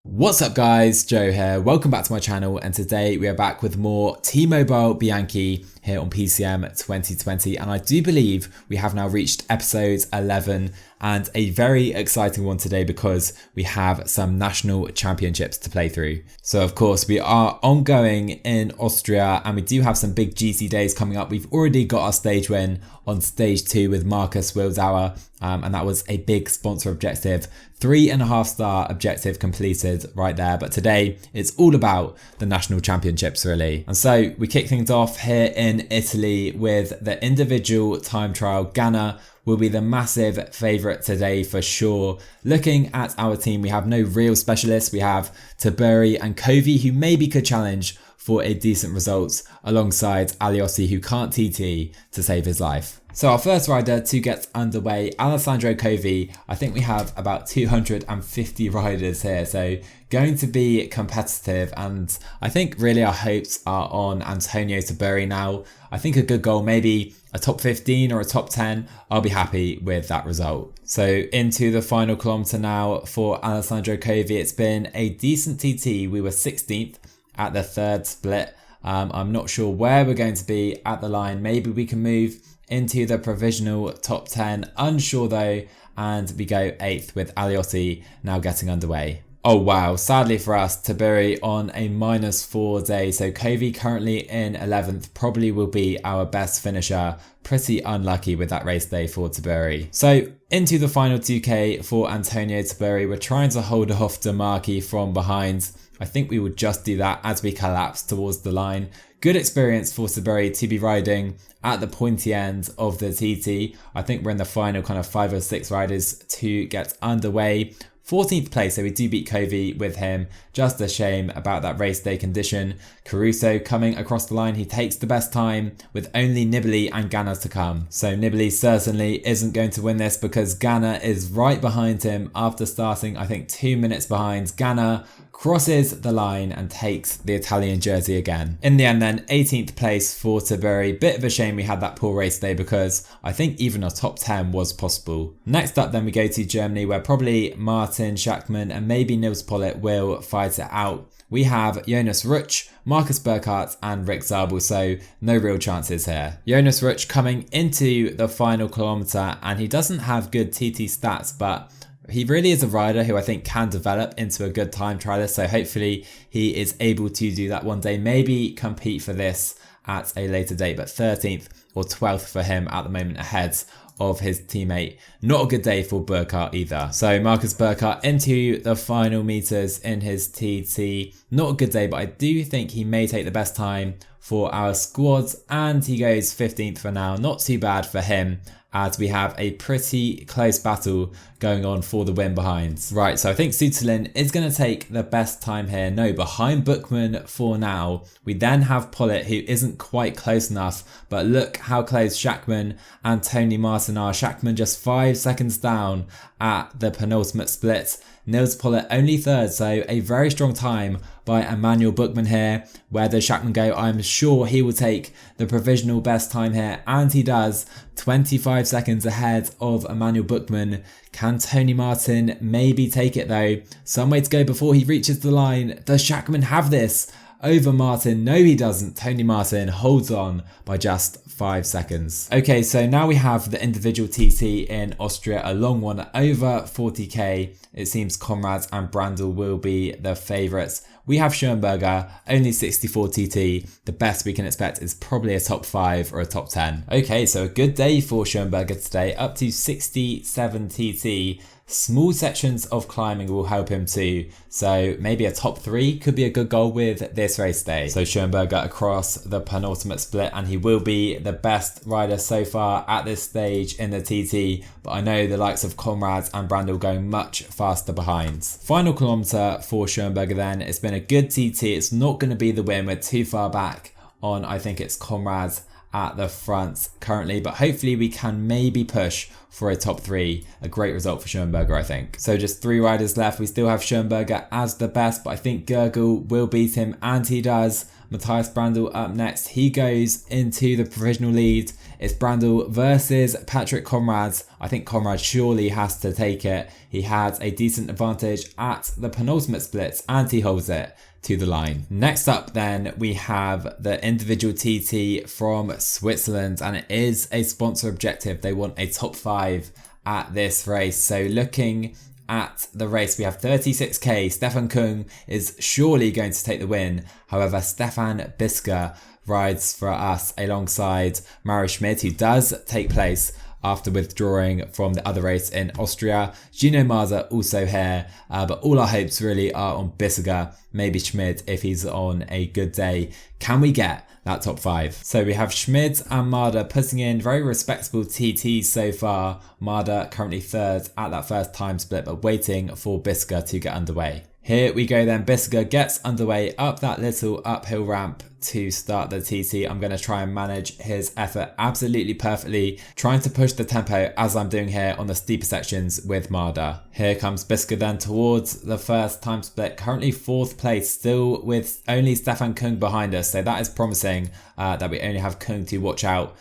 What's up guys, Joe here, welcome back to my channel, and today we are back with more T-Mobile Bianchi here on PCM 2020, and I do believe we have now reached episode 11 and a very exciting one today because we have some national championships to play through. So of course we are ongoing in Austria and we do have some big GC days coming up. We've already got our stage win on stage 2 with Marcus Wildauer, and that was a big sponsor objective. 3.5 star objective completed right there, but today it's all about the national championships really. And so we kick things off here in Italy with the individual time trial. Ghana will be the massive favourite today for sure. Looking at our team, we have no real specialists. We have Taburi and Kovi, who maybe could challenge for a decent result alongside Aliotti, who can't TT to save his life. So our first rider to get underway, Alessandro Kovi. I think we have about 250 riders here, so going to be competitive, and I think really our hopes are on Antonio Taburi now. I think a good goal, maybe a top 15 or a top 10, I'll be happy with that result. So into the final kilometre now for Alessandro Kovi. It's been a decent TT. We were 16th at the third split. I'm not sure where we're going to be at the line. Maybe we can move into the provisional top 10, unsure though, and we go 8th with Aliotti now getting underway. Oh wow, sadly for us, Taburi on a -4 day, so Kovi currently in 11th, probably will be our best finisher. Pretty unlucky with that race day for Taburi. So into the final 2k for Antonio Taburi. We're trying to hold off Demarchi from behind. I think we would just do that as we collapse towards the line. Good experience for Taburi to be riding at the pointy end of the TT. I think we're in the final kind of 5 or 6 riders to get underway. 14th place, so we do beat Kovi with him. Just a shame about that race day condition. Caruso coming across the line, he takes the best time with only Nibali and Ganna to come. So Nibali certainly isn't going to win this because Ganna is right behind him after starting, I think 2 minutes behind. Ganna crosses the line and takes the Italian jersey again. In the end then, 18th place for Taburi. Bit of a shame we had that poor race day because I think even a top 10 was possible. Next up then we go to Germany, where probably Martin Schachmann and maybe Nils Pollitt will fight it out. We have Jonas Rutsch, Markus Burkhardt and Rick Zabel, so no real chances here. Jonas Rutsch coming into the final kilometre, and he doesn't have good TT stats, but he really is a rider who I think can develop into a good time trialist, so hopefully he is able to do that one day, maybe compete for this at a later date, but 13th or 12th for him at the moment ahead of his teammate. Not a good day for Burkhardt either. So Markus Burkhardt into the final meters in his TT. Not a good day, but I do think he may take the best time for our squads, and he goes 15th for now. Not too bad for him, as we have a pretty close battle going on for the win behind. Right, so I think Suterlin is going to take the best time here. No, behind Bookman for now. We then have Pollitt, who isn't quite close enough, but look how close Schachmann and Tony Martin are. Schachmann just 5 seconds down at the penultimate split. Nils Pollitt only 3rd, so a very strong time by Emmanuel Bookman here. Where does Schachmann go? I'm sure he will take the provisional best time here, and he does. 25 seconds ahead of Emmanuel Bookman. Can Tony Martin maybe take it though? Some way to go before he reaches the line. Does Schachmann have this over Martin? No, he doesn't. Tony Martin holds on by just 5 seconds. Okay, so now we have the individual TT in Austria, a long one over 40k. It seems Conrad and Brandl will be the favourites. We have Schoenberger, only 64 TT. The best we can expect is probably a top 5 or a top 10. Okay, so a good day for Schoenberger today, up to 67 TT. Small sections of climbing will help him too, so maybe a top 3 could be a good goal with this race day. So Schoenberger across the penultimate split, and he will be the best rider so far at this stage in the TT, but I know the likes of Conrad and Brandl going much faster behind. Final kilometre for Schoenberger then. It's been a good TT. It's not going to be the win. We're too far back on, I think it's Conrad at the front currently, but hopefully we can maybe push for a top 3. A great result for Schoenberger, I think. So just 3 riders left. We still have Schoenberger as the best, but I think Gergel will beat him, and he does. Matthias Brandl up next. He goes into the provisional lead. It's Brandl versus Patrick Conrad. I think Conrad surely has to take it. He had a decent advantage at the penultimate splits and he holds it to the line. Next up then we have the individual TT from Switzerland, and it is a sponsor objective. They want a top 5 at this race. So looking at the race, we have 36k. Stefan Kung is surely going to take the win. However, Stefan Bisker rides for us alongside Mario Schmid, who does take place after withdrawing from the other race in Austria. Gino Marder also here, but all our hopes really are on Bissiger, maybe Schmid if he's on a good day. Can we get that top 5? So we have Schmid and Marder putting in very respectable TTs so far. Marder currently 3rd at that first time split, but waiting for Bissiger to get underway. Here we go then. Bissiger gets underway up that little uphill ramp to start the TT. I'm going to try and manage his effort absolutely perfectly, trying to push the tempo as I'm doing here on the steeper sections with Marder. Here comes Bisker then towards the first time split, currently 4th place, still with only Stefan Kung behind us, so that is promising that we only have Kung to watch out,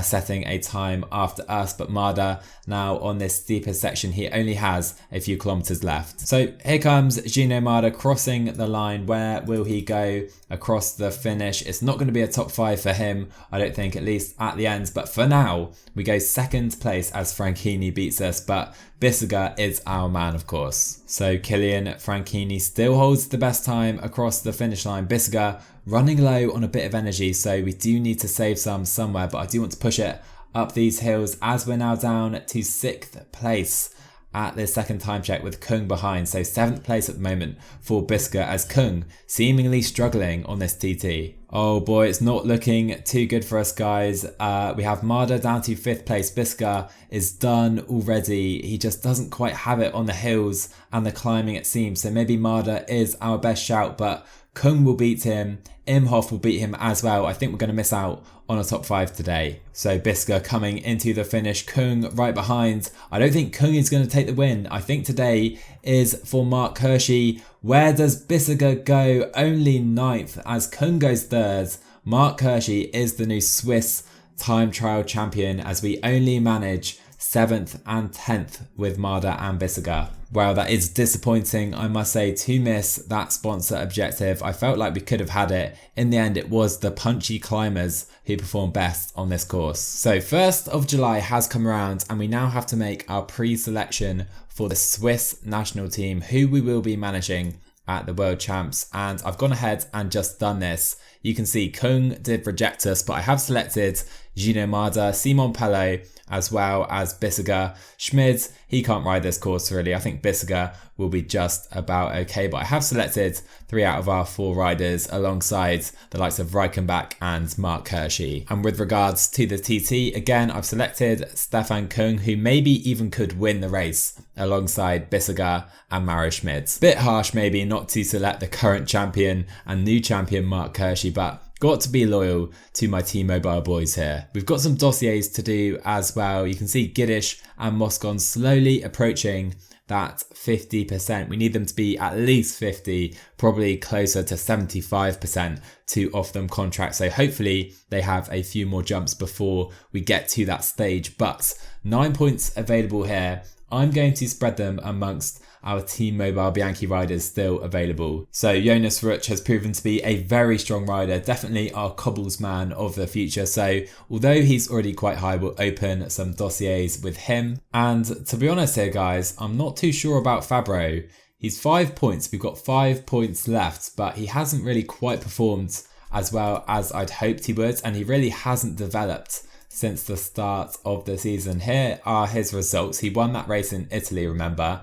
setting a time after us. But Marder now on this steeper section, he only has a few kilometers left. So here comes Gino Marder crossing the line. Where will he go across the finish? It's not going to be a top 5 for him, I don't think, at least at the end. But for now, we go 2nd place as Franchini beats us, but Bissiger is our man, of course. So Kilian Franchini still holds the best time across the finish line. Bissiger running low on a bit of energy, so we do need to save some somewhere, but I do want to push it up these hills as we're now down to 6th place at this second time check with Kung behind. So 7th place at the moment for Bisker, as Kung seemingly struggling on this TT. Oh boy, it's not looking too good for us, guys. We have Marder down to 5th place. Bisker is done already. He just doesn't quite have it on the hills and the climbing, it seems. So maybe Marder is our best shout, but Kung will beat him. Imhoff will beat him as well. I think we're going to miss out on a top 5 today. So Bisker coming into the finish, Kung right behind. I don't think Kung is going to take the win. I think today is for Mark Hershey. Where does Bissiger go? Only 9th as Kung goes 3rd. Mark Hershey is the new Swiss time trial champion, as we only manage 7th and 10th with Marder and Bissiger. Well, that is disappointing, I must say, to miss that sponsor objective. I felt like we could have had it. In the end, it was the punchy climbers who performed best on this course. So 1st of July has come around and we now have to make our pre-selection for the Swiss national team, who we will be managing at the World Champs. And I've gone ahead and just done this. You can see Kung did reject us, but I have selected Gino Marder, Simon Pello, as well as Bissiger. Schmid, he can't ride this course really. I think Bissiger will be just about okay, but I have selected 3 out of our 4 riders alongside the likes of Reichenbach and Mark Hershey. And with regards to the TT, again, I've selected Stefan Kung, who maybe even could win the race alongside Bissiger and Mario Schmid. Bit harsh maybe not to select the current champion and new champion Mark Hershey, but got to be loyal to my T-Mobile boys here. We've got some dossiers to do as well. You can see Giddish and Moscon slowly approaching that 50%. We need them to be at least 50, probably closer to 75% to off them contract. So hopefully they have a few more jumps before we get to that stage. But 9 points available here. I'm going to spread them amongst our T-Mobile Bianchi riders still available. So Jonas Rutsch has proven to be a very strong rider, definitely our cobbles man of the future. So although he's already quite high, we'll open some dossiers with him. And to be honest here, guys, I'm not too sure about Fabro. He's 5 points. We've got 5 points left, but he hasn't really quite performed as well as I'd hoped he would. And he really hasn't developed since the start of the season. Here are his results. He won that race in Italy, remember,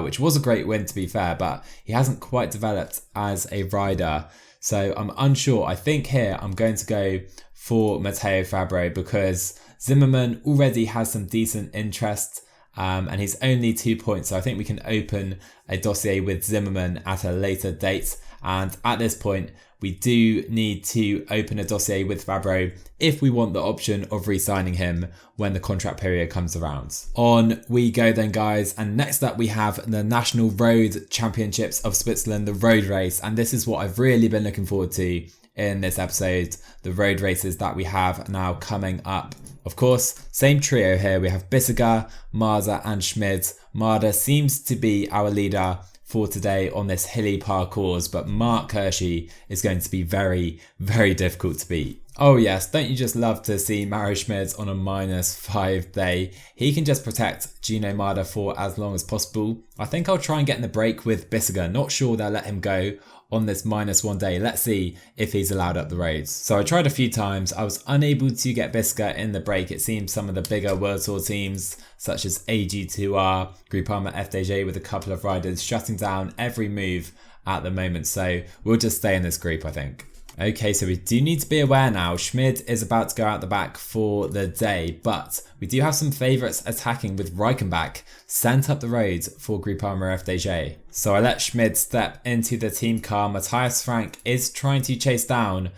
which was a great win to be fair, but he hasn't quite developed as a rider. So I'm unsure. I think here I'm going to go for Matteo Fabro because Zimmerman already has some decent interest and he's only 2 points. So I think we can open a dossier with Zimmerman at a later date. And at this point, we do need to open a dossier with Fabro if we want the option of re-signing him when the contract period comes around. On we go then, guys. And next up we have the National Road Championships of Switzerland, the road race. And this is what I've really been looking forward to in this episode, the road races that we have now coming up. Of course, same trio here. We have Bissiger, Marder and Schmid. Marder seems to be our leader for today on this hilly parcours, but Mark Hirschi is going to be very, very difficult to beat. Oh yes, don't you just love to see Mario Schmid on a -5 day? He can just protect Gino Marder for as long as possible. I think I'll try and get in the break with Bissiger. Not sure they'll let him go on this -1 day. Let's see if he's allowed up the roads. So I tried a few times. I was unable to get Bissiger in the break. It seems some of the bigger World Tour teams, such as AG2R, Groupama FDJ with a couple of riders shutting down every move at the moment. So we'll just stay in this group, I think. Okay, so we do need to be aware now. Schmid is about to go out the back for the day, but we do have some favourites attacking with Reichenbach sent up the road for Groupama FDJ. So I let Schmid step into the team car. Matthias Frank is trying to chase down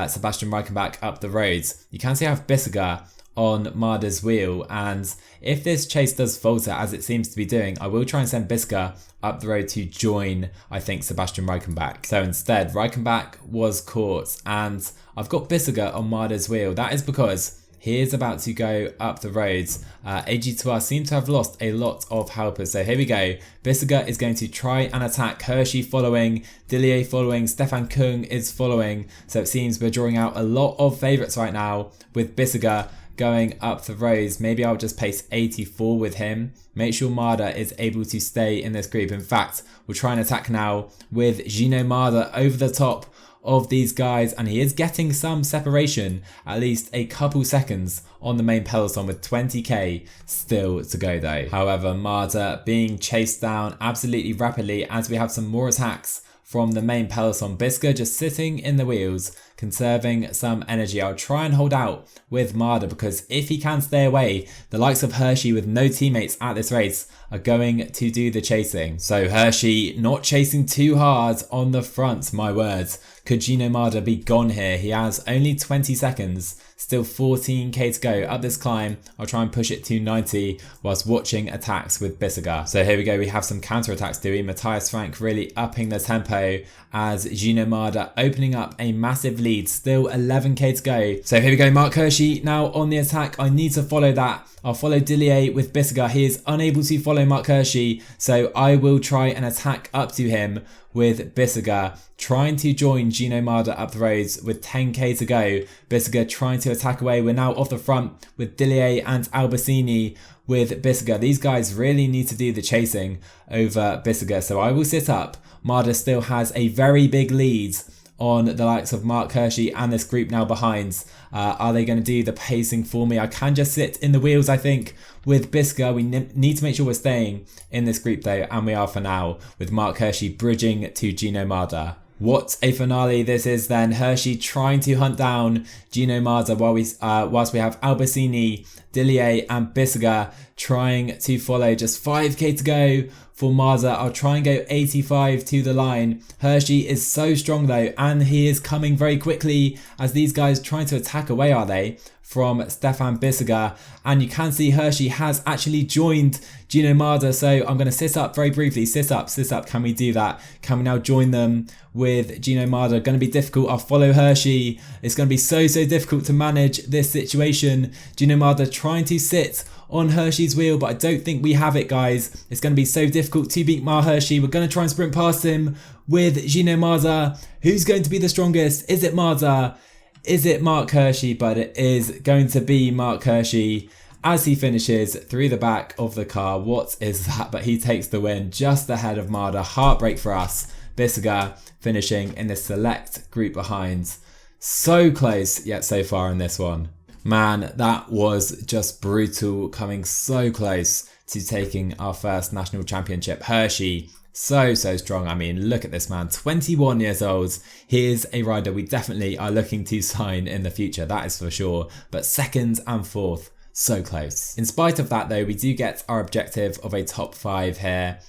Sebastian Reichenbach up the roads. You can see I have Bissiger on Marder's wheel, and if this chase does falter as it seems to be doing, I will try and send Bissiger up the road to join, I think, Sebastian Reichenbach. So instead, Reichenbach was caught, and I've got Bissiger on Marder's wheel. That is because he is about to go up the roads. AG2R seem to have lost a lot of helpers. So here we go. Bissiger is going to try and attack. Hirschi following, Dillier following, Stefan Kung is following. So it seems we're drawing out a lot of favourites right now with Bissiger going up the roads. Maybe I'll just pace 84 with him. Make sure Marder is able to stay in this group. In fact, we'll try and attack now with Gino Marder over the top of these guys, and he is getting some separation, at least a couple seconds on the main peloton with 20k still to go though. However, Marder being chased down absolutely rapidly as we have some more attacks from the main peloton. Bissiger just sitting in the wheels, conserving some energy. I'll try and hold out with Marder because if he can stay away, the likes of Hirschi with no teammates at this race are going to do the chasing. So Hirschi not chasing too hard on the front, my words. Could Gino Marder be gone here? He has only 20 seconds, still 14k to go up this climb. I'll try and push it to 90 whilst watching attacks with Bissiger. So here we go, we have some counter attacks doing. Matthias Frank really upping the tempo as Gino Marder opening up a massive lead, still 11k to go. So here we go, Mark Hirschi now on the attack. I need to follow that. I'll follow Dillier with Bissiger. He is unable to follow Mark Hirschi, so I will try and attack up to him with Bissiger, trying to join Gino Marder up the roads with 10k to go. Bissiger trying to attack away. We're now off the front with Dillier and Albacini with Bissiger. These guys really need to do the chasing over Bissiger, so I will sit up. Marder still has a very big lead on the likes of Mark Hirschi and this group now behind. Are they going to do the pacing for me? I can just sit in the wheels, I think, with Bissiger. We need to make sure we're staying in this group though, and we are for now, with Mark Hirschi bridging to Gino Marder. What a finale this is then. Hirschi trying to hunt down Gino Marder whilst we have Albacini, Dillier and Bissiger trying to follow. Just 5k to go for Marder. I'll try and go 85 to the line. Hirschi is so strong though, and he is coming very quickly as these guys trying to attack away, are they, from Stefan Bissiger. And you can see Hirschi has actually joined Gino Marder, so I'm going to sit up very briefly. Sit up. Can we do that? Can we now join them with Gino Marder? Going to be difficult. I'll follow Hirschi. It's going to be so difficult to manage this situation. Gino Marder trying to sit on Hirschi's wheel, but I don't think we have it, guys. It's going to be so difficult to beat Mark Hirschi. We're going to try and sprint past him with Gino Marder. Who's going to be the strongest? Is it Marder? Is it Mark Hirschi? But it is going to be Mark Hirschi as he finishes through the back of the car. What is that? But he takes the win just ahead of Marder. Heartbreak for us. Bissiger finishing in the select group behind. So close yet so far in this one. Man, that was just brutal, coming so close to taking our first national championship. Hirschi, so strong. I mean, look at this man, 21 years old. He is a rider we definitely are looking to sign in the future, that is for sure. But second and fourth, so close. In spite of that though, we do get our objective of a top 5 here.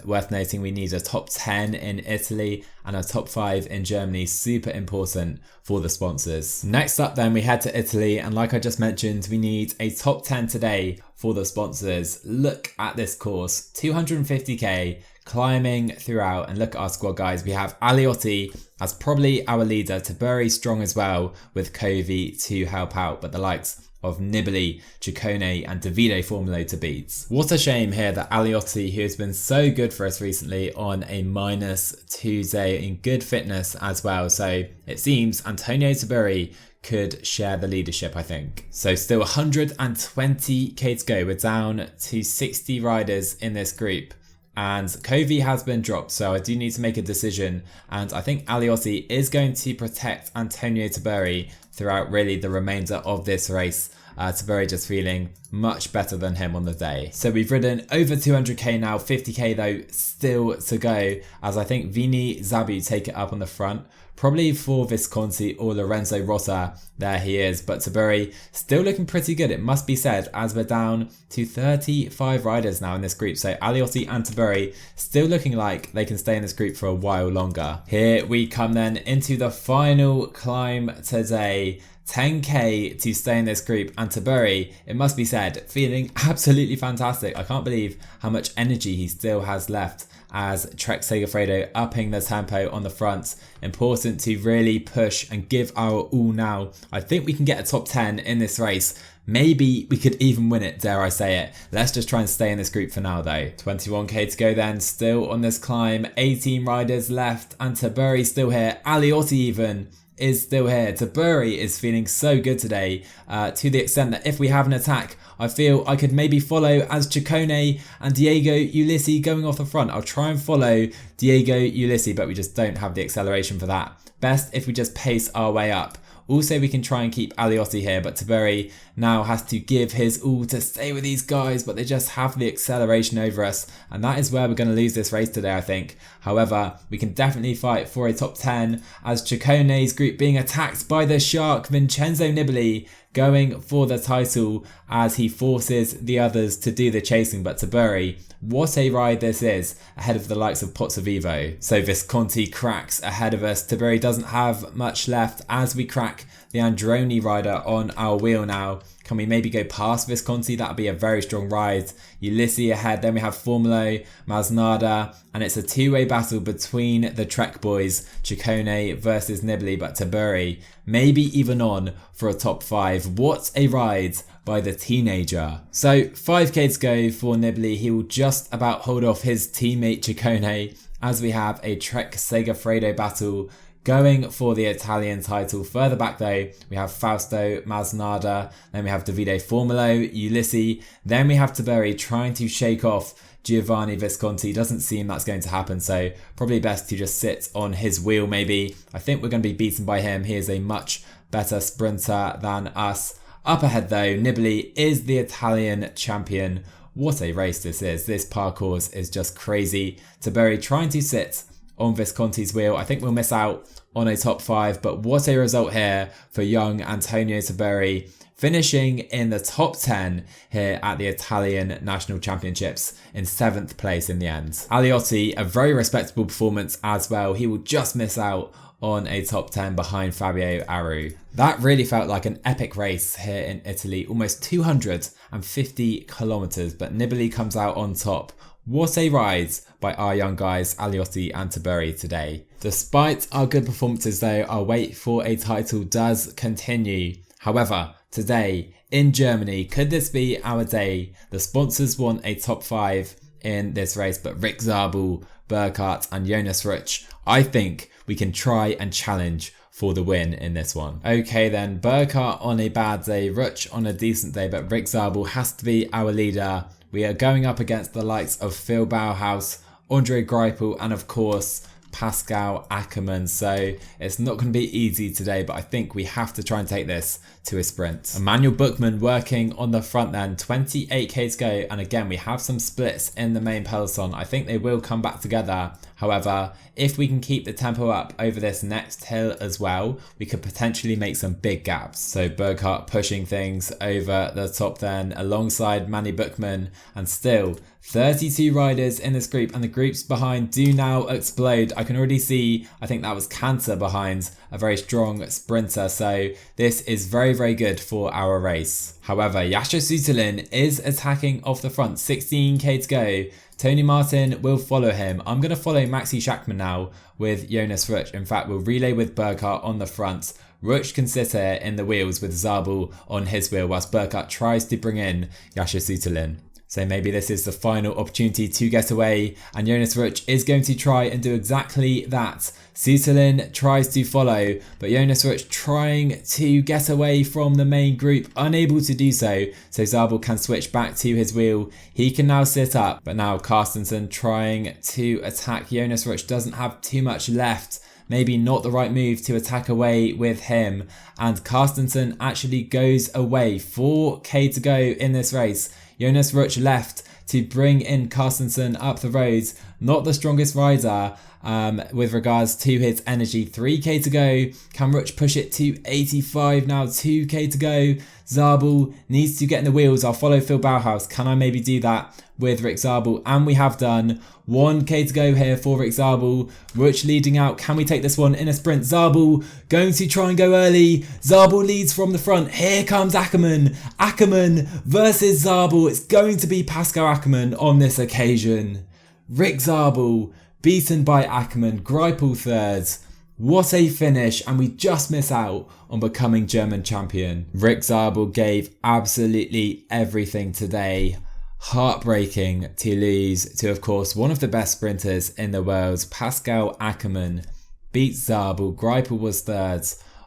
Worth noting, we need a top 10 in Italy and a top 5 in Germany. Super important for the sponsors. Next up then, we head to Italy, and like I just mentioned, we need a top 10 today for the sponsors. Look at this course, 250k, climbing throughout. And look at our squad, guys. We have Aliotti as probably our leader, Taburi strong as well, with Kovi to help out, but the likes of Nibali, Ciccone and Davide Formulo to beat. What a shame here that Aliotti, who has been so good for us recently, on a -2 day in good fitness as well. So it seems Antonio Taburi could share the leadership, I think. So still 120k to go. We're down to 60 riders in this group. And Kovi has been dropped, so I do need to make a decision. And I think Aliotti is going to protect Antonio Taburi throughout really the remainder of this race. Taburi just feeling much better than him on the day. So we've ridden over 200k now, 50k though still to go, as I think Vini Zabu take it up on the front. Probably for Visconti or Lorenzo Rota, there he is, but Taburi still looking pretty good, it must be said, as we're down to 35 riders now in this group. So Aliotti and Taburi still looking like they can stay in this group for a while longer. Here we come then into the final climb today. 10k to stay in this group, and Taburi, it must be said, feeling absolutely fantastic. I can't believe how much energy he still has left, as Trek Segafredo upping the tempo on the front. Important to really push and give our all now. I think we can get a top 10 in this race. Maybe we could even win it, dare I say it. Let's just try and stay in this group for now though. 21k to go then, still on this climb, 18 riders left, and Taburi still here, Aliotti even is still here. Taburi is feeling so good today, to the extent that if we have an attack, I feel I could maybe follow as Ciccone and Diego Ulisi going off the front. I'll try and follow Diego Ulisi, but we just don't have the acceleration for that. Best if we just pace our way up. Also, we can try and keep Aliotti here, but Taburi now has to give his all to stay with these guys, but they just have the acceleration over us, and that is where we're going to lose this race today, I think. However, we can definitely fight for a top 10, as Ciccone's group being attacked by the shark, Vincenzo Nibali, going for the title as he forces the others to do the chasing. But Taburi, what a ride this is, ahead of the likes of Pozzovivo. So Visconti cracks ahead of us. Taburi doesn't have much left as we crack the Androni rider on our wheel now. Can we maybe go past Visconti? That would be a very strong ride. Ulisi ahead, then we have Formulo, Masnada, and it's a two-way battle between the Trek boys, Ciccone versus Nibali, but Taburi maybe even on for a top 5. What a ride by the teenager. So 5k to go for Nibali. He will just about hold off his teammate Ciccone, as we have a Trek Segafredo battle going for the Italian title. Further back though, we have Fausto Masnada, then we have Davide Formulo, Ulisi, then we have Taburi trying to shake off Giovanni Visconti. Doesn't seem that's going to happen, so probably best to just sit on his wheel maybe. I think we're going to be beaten by him. He is a much better sprinter than us. Up ahead though, Nibali is the Italian champion. What a race this is. This parcours is just crazy. Taburi trying to sit on Visconti's wheel. I think we'll miss out on a top 5, but what a result here for young Antonio Taburi, finishing in the top 10 here at the Italian National Championships in 7th place in the end. Aliotti, a very respectable performance as well. He will just miss out on a top 10 behind Fabio Aru. That really felt like an epic race here in Italy, almost 250 kilometers, but Nibali comes out on top. What a ride by our young guys, Aliotti and Taburi today. Despite our good performances though, our wait for a title does continue. However, today in Germany, could this be our day? The sponsors want a top 5 in this race, but Rick Zabel, Burkhardt and Jonas Rutsch, I think we can try and challenge for the win in this one. Okay then, Burkhardt on a bad day, Rutsch on a decent day, but Rick Zabel has to be our leader. We are going up against the likes of Phil Bauhaus, Andre Greipel, and of course Pascal Ackermann, so it's not going to be easy today, but I think we have to try and take this to a sprint. Emmanuel Buchmann working on the front then, 28k to go, and again we have some splits in the main peloton. I think they will come back together. However, if we can keep the tempo up over this next hill as well, we could potentially make some big gaps. So Burkhardt pushing things over the top then alongside Manny Buchmann, and still 32 riders in this group, and the groups behind do now explode. I can already see, I think that was Cantor behind, a very strong sprinter, so this is very, very good for our race. However, Jascha Sütterlin is attacking off the front, 16k to go. Tony Martin will follow him. I'm going to follow Maxi Schachmann now with Jonas Ruch. In fact, we'll relay with Burkhardt on the front. Ruch can sit here in the wheels with Zabel on his wheel whilst Burkhardt tries to bring in Jascha Sütterlin. So maybe this is the final opportunity to get away, and Jonas Ruch is going to try and do exactly that. Sütterlin tries to follow, but Jonas Ruch trying to get away from the main group, unable to do so. So Zabel can switch back to his wheel. He can now sit up, but now Carstensen trying to attack Jonas Ruch, doesn't have too much left. Maybe not the right move to attack away with him, and Carstensen actually goes away. 4k to go in this race. Jonas Ruch left to bring in Carstensen up the roads. Not the strongest rider with regards to his energy. 3k to go. Can Ruch push it to 85 now? 2k to go. Zabel needs to get in the wheels. I'll follow Phil Bauhaus. Can I maybe do that with Rick Zabel? And we have done. 1k to go here for Rick Zabel. Ruch leading out. Can we take this one in a sprint? Zabel going to try and go early. Zabel leads from the front. Here comes Ackermann. Ackermann versus Zabel. It's going to be Pascal Ackermann on this occasion. Rick Zabel beaten by Ackermann. Greipel thirds. What a finish, and we just miss out on becoming German champion. Rick Zabel gave absolutely everything today. Heartbreaking to lose to, of course, one of the best sprinters in the world. Pascal Ackermann beats Zabel. Greipel was third.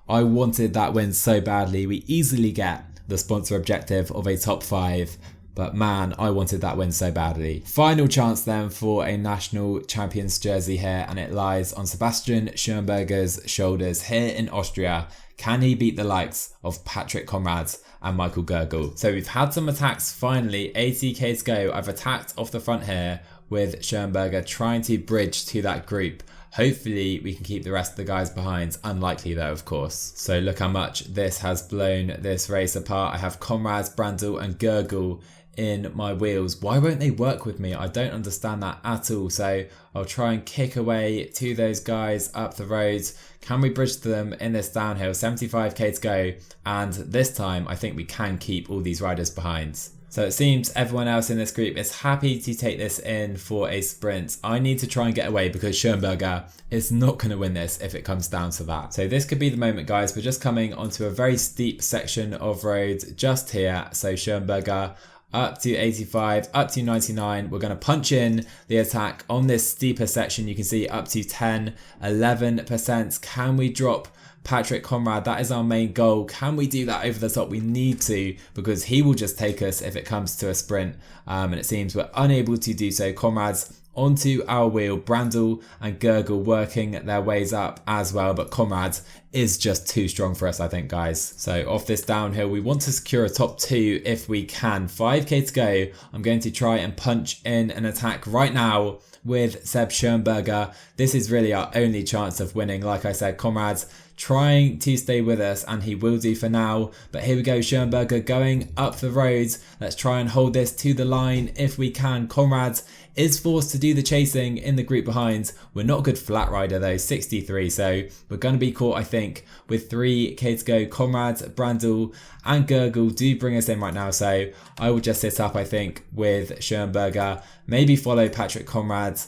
I wanted that win so badly. We easily get the sponsor objective of a top 5. But man, I wanted that win so badly. Final chance then for a national champions jersey here, and it lies on Sebastian Schoenberger's shoulders here in Austria. Can he beat the likes of Patrick Conrad and Michael Gergel? So we've had some attacks finally, 80k to go. I've attacked off the front here with Schoenberger trying to bridge to that group. Hopefully we can keep the rest of the guys behind. Unlikely though, of course. So look how much this has blown this race apart. I have Conrad, Brandl and Gergel in my wheels. Why won't they work with me? I don't understand that at all. So I'll try and kick away to those guys up the road. Can we bridge to them in this downhill? 75k to go, and this time I think we can keep all these riders behind. So it seems everyone else in this group is happy to take this in for a sprint. I need to try and get away because Schoenberger is not going to win this if it comes down to that. So this could be the moment, guys. We're just coming onto a very steep section of road just here. So Schoenberger up to 85, up to 99. We're going to punch in the attack on this steeper section. You can see up to 10, 11%. Can we drop Patrick Conrad? That is our main goal. Can we do that over the top? We need to, because he will just take us if it comes to a sprint. And it seems we're unable to do so. Conrad's onto our wheel. Brandl and Gergel working their ways up as well, but Conrad is just too strong for us, I think, guys. So off this downhill, we want to secure a top 2 if we can. 5k to go. I'm going to try and punch in an attack right now with Seb Schoenberger. This is really our only chance of winning. Like I said, Conrad's trying to stay with us, and he will do for now. But here we go, Schoenberger going up the roads. Let's try and hold this to the line if we can. Conrad is forced to do the chasing in the group behind. We're not a good flat rider though, 63, so we're going to be caught, I think, with 3k to go. Conrad, Brandl and Gergel do bring us in right now, so I will just sit up, I think, with Schoenberger, maybe follow Patrick Conrad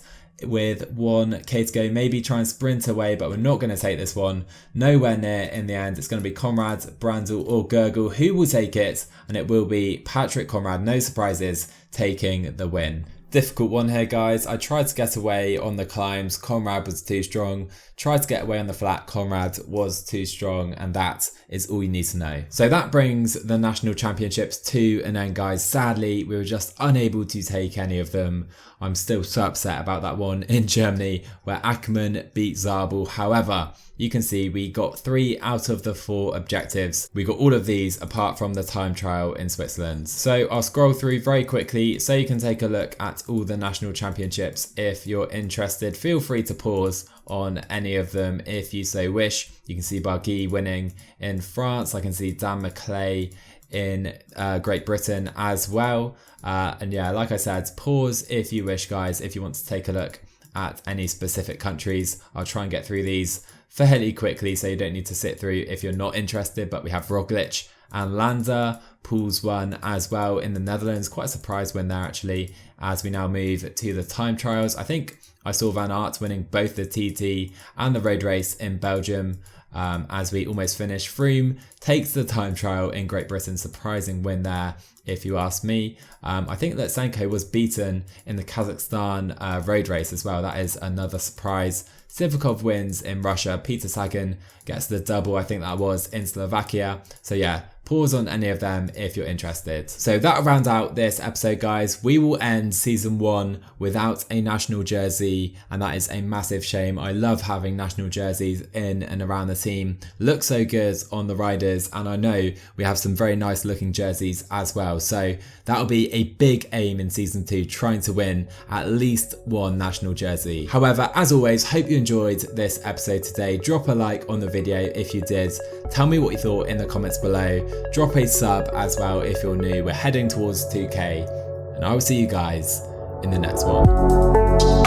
with 1k to go, maybe try and sprint away, but we're not going to take this one. Nowhere near in the end. It's going to be Conrad, Brandl or Gergel who will take it, and it will be Patrick Conrad, no surprises, taking the win. Difficult one here, guys. I tried to get away on the climbs. Conrad was too strong. Tried to get away on the flat. Conrad was too strong, and that is all you need to know. So that brings the national championships to an end, guys. Sadly, we were just unable to take any of them. I'm still so upset about that one in Germany where Ackermann beat Zabel. However, you can see we got 3 out of the 4 objectives. We got all of these apart from the time trial in Switzerland. So I'll scroll through very quickly so you can take a look at all the national championships. If you're interested, feel free to pause on any of them if you so wish. You can see Barguil winning in France. I can see Dan McClay in Great Britain as well. And yeah, like I said, pause if you wish, guys, if you want to take a look at any specific countries. I'll try and get through these fairly quickly so you don't need to sit through if you're not interested, but we have Roglic and Landa pulls one as well in the Netherlands. Quite a surprise win there actually, as we now move to the time trials. I think I saw Van Aert winning both the TT and the road race in Belgium as we almost finish. Froome takes the time trial in Great Britain. Surprising win there, if you ask me. I think that Senko was beaten in the Kazakhstan road race as well. That is another surprise. Sivakov wins in Russia. Peter Sagan gets the double, I think that was, in Slovakia. So yeah, pause on any of them if you're interested. So that'll round out this episode, guys. We will end season 1 without a national jersey, and that is a massive shame. I love having national jerseys in and around the team. Look so good on the riders, and I know we have some very nice looking jerseys as well. So that'll be a big aim in season 2, trying to win at least one national jersey. However, as always, hope you enjoyed this episode today. Drop a like on the video if you did. Tell me what you thought in the comments below. Drop a sub as well if you're new. We're heading towards 2K, and I will see you guys in the next one.